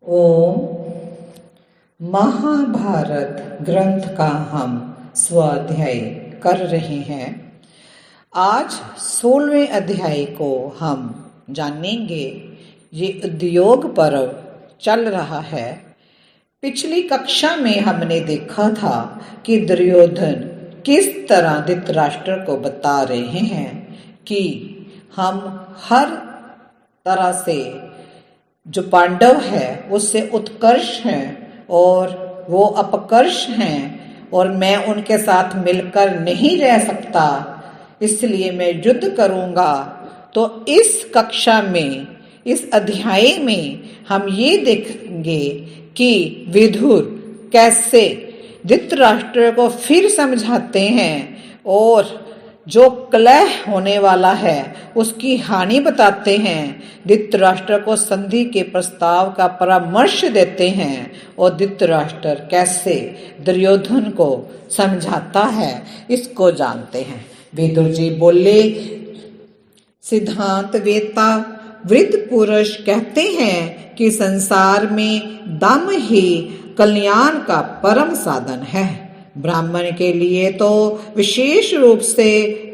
ओम। महाभारत ग्रंथ का हम स्वाध्याय कर रहे हैं। आज 16वें अध्याय को हम जानेंगे। ये उद्योग पर्व चल रहा है। पिछली कक्षा में हमने देखा था कि दुर्योधन किस तरह धृतराष्ट्र को बता रहे हैं कि हम हर तरह से जो पांडव है उससे उत्कर्ष हैं और वो अपकर्ष हैं और मैं उनके साथ मिलकर नहीं रह सकता, इसलिए मैं युद्ध करूंगा। तो इस कक्षा में, इस अध्याय में हम ये देखेंगे कि विदुर कैसे धृतराष्ट्र को फिर समझाते हैं और जो कलह होने वाला है उसकी हानि बताते हैं। धृतराष्ट्र को संधि के प्रस्ताव का परामर्श देते हैं और धृतराष्ट्र कैसे दुर्योधन को समझाता है इसको जानते हैं। विदुर जी बोले, सिद्धांत वेता वृद्ध पुरुष कहते हैं कि संसार में दम ही कल्याण का परम साधन है। ब्राह्मण के लिए तो विशेष रूप से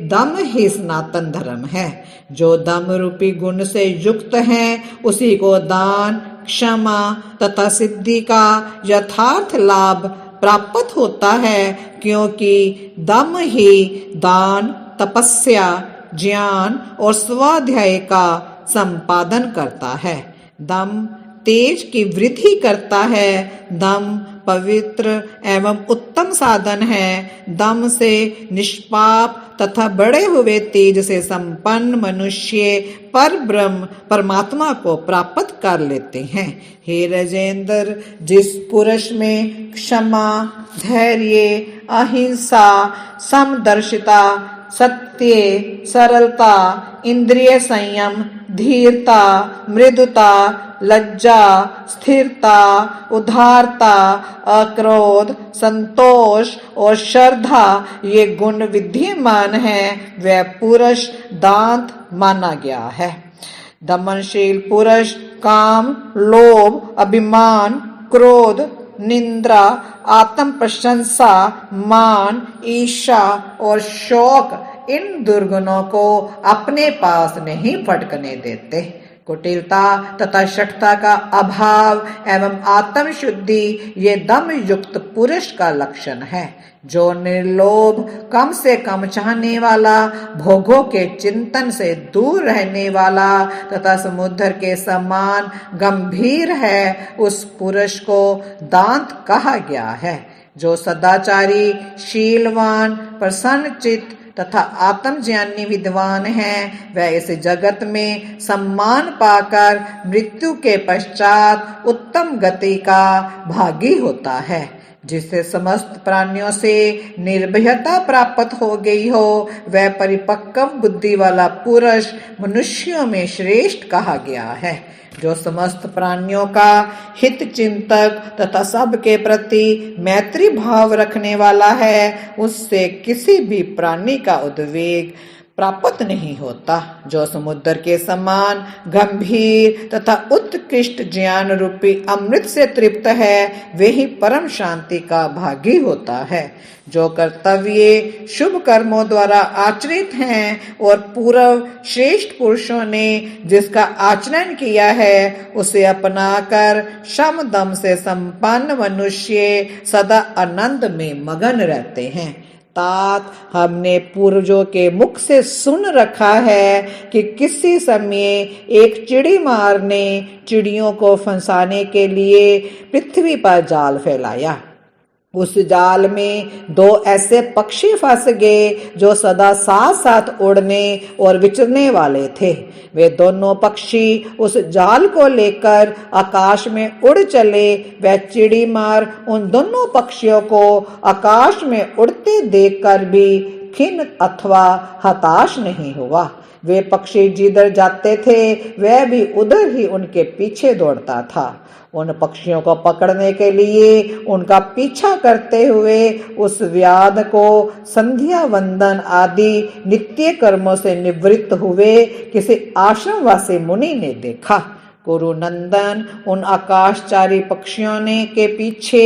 दम ही सनातन धर्म है। जो दम रूपी गुण से युक्त है उसी को दान, क्षमा तथा सिद्धि का यथार्थ लाभ प्राप्त होता है, क्योंकि दम ही दान, तपस्या, ज्ञान और स्वाध्याय का संपादन करता है। दम तेज की वृद्धि करता है। दम पवित्र एवं उत्तम साधन है। दम से निष्पाप तथा बढ़े हुए तेज से संपन्न मनुष्य पर ब्रह्म परमात्मा को प्राप्त कर लेते हैं। हे राजेंद्र, जिस पुरुष में क्षमा, धैर्य, अहिंसा, समदर्शिता, सत्य, सरलता, इंद्रिय संयम, धीरता, मृदुता, लज्जा, स्थिरता, उदारता, अक्रोध, संतोष और श्रद्धा ये गुण विद्यमान हैं, वह पुरुष दांत माना गया है। दमनशील पुरुष काम, लोभ, अभिमान, क्रोध, निंद्रा, आत्म प्रशंसा, मान, ईर्ष्या और शोक, इन दुर्गुणों को अपने पास नहीं फटकने देते। कुटिलता तथा शठता का अभाव एवं आत्म शुद्धि ये दम युक्त पुरुष का लक्षण है। जो निर्लोभ, कम से कम चाहने वाला, भोगों के चिंतन से दूर रहने वाला तथा समुद्र के समान गंभीर है, उस पुरुष को दांत कहा गया है। जो सदाचारी, शीलवान, प्रसन्नचित्त तथा आत्मज्ञानी विद्वान है, वह इस जगत में सम्मान पाकर मृत्यु के पश्चात उत्तम गति का भागी होता है। जिससे समस्त प्राणियों से निर्भयता प्राप्त हो गई हो, वह परिपक्व बुद्धि वाला पुरुष मनुष्यों में श्रेष्ठ कहा गया है। जो समस्त प्राणियों का हित चिंतक तथा सबके प्रति मैत्री भाव रखने वाला है, उससे किसी भी प्राणी का उद्वेग प्राप्त नहीं होता। जो समुद्र के समान गंभीर तथा उत्कृष्ट ज्ञान रूपी अमृत से तृप्त है, वही परम शांति का भागी होता है। जो कर्तव्य शुभ कर्मों द्वारा आचरित हैं और पूर्व श्रेष्ठ पुरुषों ने जिसका आचरण किया है, उसे अपनाकर शम दम से संपन्न मनुष्य सदा आनंद में मगन रहते हैं। तात हमने पूर्वजों के मुख से सुन रखा है कि किसी समय एक चिड़ी मार ने चिड़ियों को फंसाने के लिए पृथ्वी पर जाल फैलाया। उस जाल में दो ऐसे पक्षी फंस गए जो सदा साथ साथ उड़ने और विचरने वाले थे। वे दोनों पक्षी उस जाल को लेकर आकाश में उड़ चले। वह चिड़ी मार उन दोनों पक्षियों को आकाश में उड़ते देखकर भी खिन्न अथवा हताश नहीं हुआ। वे पक्षी जिधर जाते थे वह भी उधर ही उनके पीछे दौड़ता था। उन पक्षियों को पकड़ने के लिए उनका पीछा करते हुए उस व्याध को संध्या वंदन आदि नित्य कर्मों से निवृत्त हुए किसी आश्रमवासी मुनि ने देखा। कुरुनंदन उन आकाशचारी पक्षियों ने के पीछे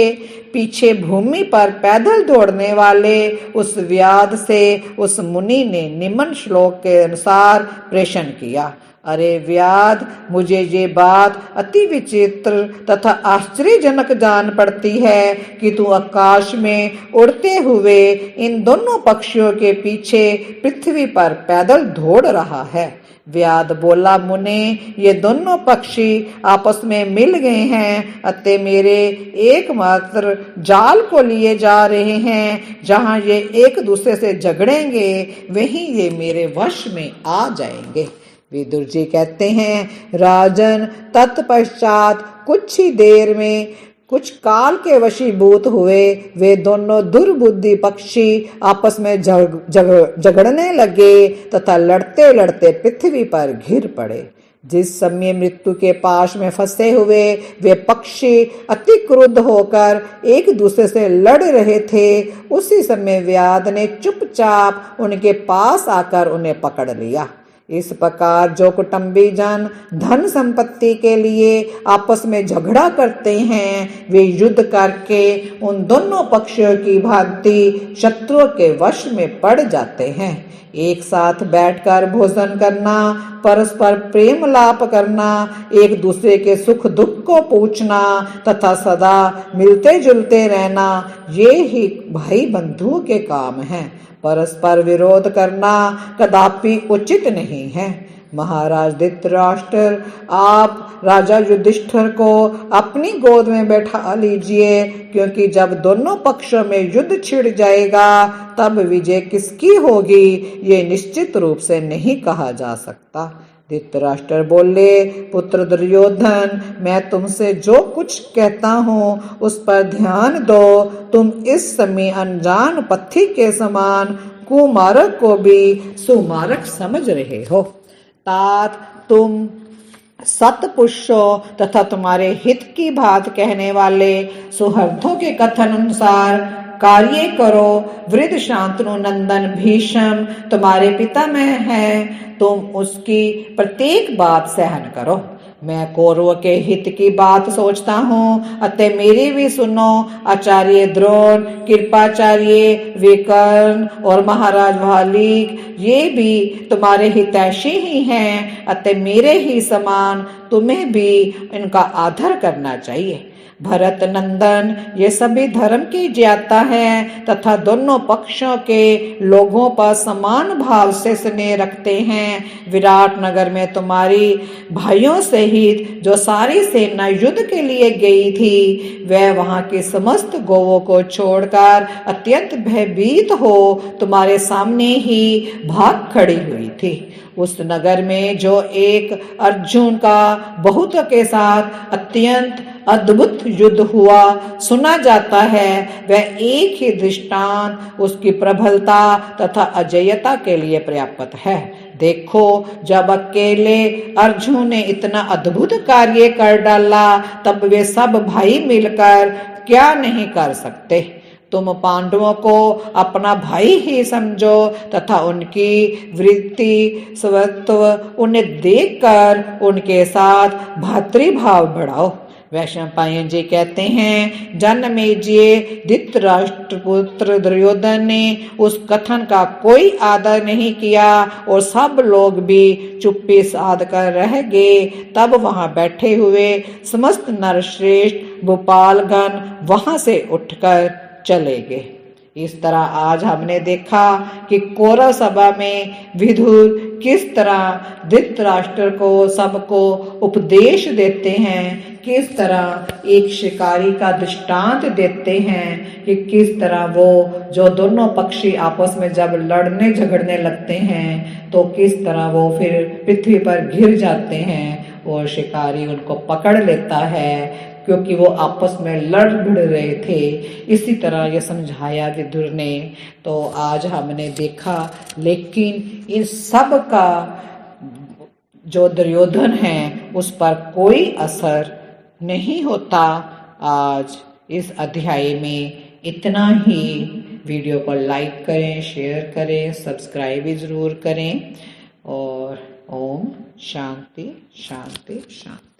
पीछे भूमि पर पैदल दौड़ने वाले उस व्याध से उस मुनि ने निम्न श्लोक के अनुसार प्रेषण किया। अरे व्याध, मुझे ये बात अति विचित्र तथा आश्चर्यजनक जान पड़ती है कि तू आकाश में उड़ते हुए इन दोनों पक्षियों के पीछे पृथ्वी पर पैदल दौड़ रहा है। व्याध बोला, मुने, ये दोनों पक्षी आपस में मिल गए हैं अतः मेरे एकमात्र जाल को लिए जा रहे हैं। जहां ये एक दूसरे से झगड़ेंगे वहीं ये मेरे वश में आ जाएंगे। विदुर जी कहते हैं, राजन, तत्पश्चात कुछ ही देर में कुछ काल के वशीभूत हुए वे दोनों दुर्बुद्धि पक्षी आपस में झगड़ने लगे तथा लड़ते लड़ते पृथ्वी पर गिर पड़े। जिस समय मृत्यु के पाश में फंसे हुए वे पक्षी अति क्रुद्ध होकर एक दूसरे से लड़ रहे थे, उसी समय व्याध ने चुपचाप उनके पास आकर उन्हें पकड़ लिया। इस प्रकार जो कुटुंबी जन धन संपत्ति के लिए आपस में झगड़ा करते हैं वे युद्ध करके उन दोनों पक्षियों की भांति शत्रुओं के वश में पड़ जाते हैं। एक साथ बैठकर भोजन करना, परस्पर प्रेम लाप करना, एक दूसरे के सुख दुख को पूछना तथा सदा मिलते जुलते रहना, ये ही भाई बंधुओं के काम हैं। परस्पर विरोध करना कदापि उचित नहीं है। महाराज धृतराष्ट्र, आप राजा युधिष्ठिर को अपनी गोद में बैठा लीजिए, क्योंकि जब दोनों पक्षों में युद्ध छिड़ जाएगा तब विजय किसकी होगी ये निश्चित रूप से नहीं कहा जा सकता। धृतराष्ट्र बोले, पुत्र दुर्योधन, मैं तुमसे जो कुछ कहता हूँ उस पर ध्यान दो। तुम इस समय अनजान पथी के समान कुमारक को भी सुमारक समझ रहे हो। तात तुम सतपुरुषों तथा तुम्हारे हित की बात कहने वाले सुहृदों के कथन अनुसार कार्य करो। वृद्ध शांतनु नंदन भीष्म तुम्हारे पितामह है, तुम उसकी प्रत्येक बात सहन करो। मैं कौरव के हित की बात सोचता हूँ अतः मेरी भी सुनो। आचार्य द्रोण, कृपाचार्य, विकर्ण और महाराज वालिक ये भी तुम्हारे हितैषी ही हैं, अतः मेरे ही समान तुम्हें भी इनका आदर करना चाहिए। भरत नंदन, ये सभी धर्म की ज्ञाता है तथा दोनों पक्षों के लोगों पर समान भाव से स्नेह रखते हैं। विराट नगर में तुम्हारी भाइयों सहित जो सारी सेना युद्ध के लिए गई थी वह वहां के समस्त गौवों को छोड़कर अत्यंत भयभीत हो तुम्हारे सामने ही भाग खड़ी हुई थी। उस नगर में जो एक अर्जुन का बहुतों के साथ अत्यंत अद्भुत युद्ध हुआ सुना जाता है, वह एक ही दृष्टांत उसकी प्रबलता तथा अजेयता के लिए पर्याप्त है। देखो, जब अकेले अर्जुन ने इतना अद्भुत कार्य कर डाला तब वे सब भाई मिलकर क्या नहीं कर सकते। तुम पांडवों को अपना भाई ही समझो तथा उनकी वृत्ति स्वत्व उन्हें देखकर उनके साथ भातृभाव बढ़ाओ। वैशंपायन जी कहते हैं, जनमेजय धृतराष्ट्र पुत्र दुर्योधन ने उस कथन का कोई आदर नहीं किया और सब लोग भी चुप्पी साध कर रह गए। तब वहां बैठे हुए समस्त नरश्रेष्ठ भूपालगण वहां से उठकर चले गए। इस तरह आज हमने देखा कि कौरव सभा में विदुर किस तरह धृतराष्ट्र को सबको उपदेश देते हैं, किस तरह एक शिकारी का दृष्टांत देते हैं कि किस तरह वो जो दोनों पक्षी आपस में जब लड़ने झगड़ने लगते हैं तो किस तरह वो फिर पृथ्वी पर गिर जाते हैं और शिकारी उनको पकड़ लेता है क्योंकि वो आपस में लड़ भिड़ रहे थे। इसी तरह ये समझाया विदुर ने। तो आज हमने देखा, लेकिन इन सब का जो दुर्योधन है उस पर कोई असर नहीं होता। आज इस अध्याय में इतना ही। वीडियो को लाइक करें, शेयर करें, सब्सक्राइब भी जरूर करें और ओम शांति शांति शांति।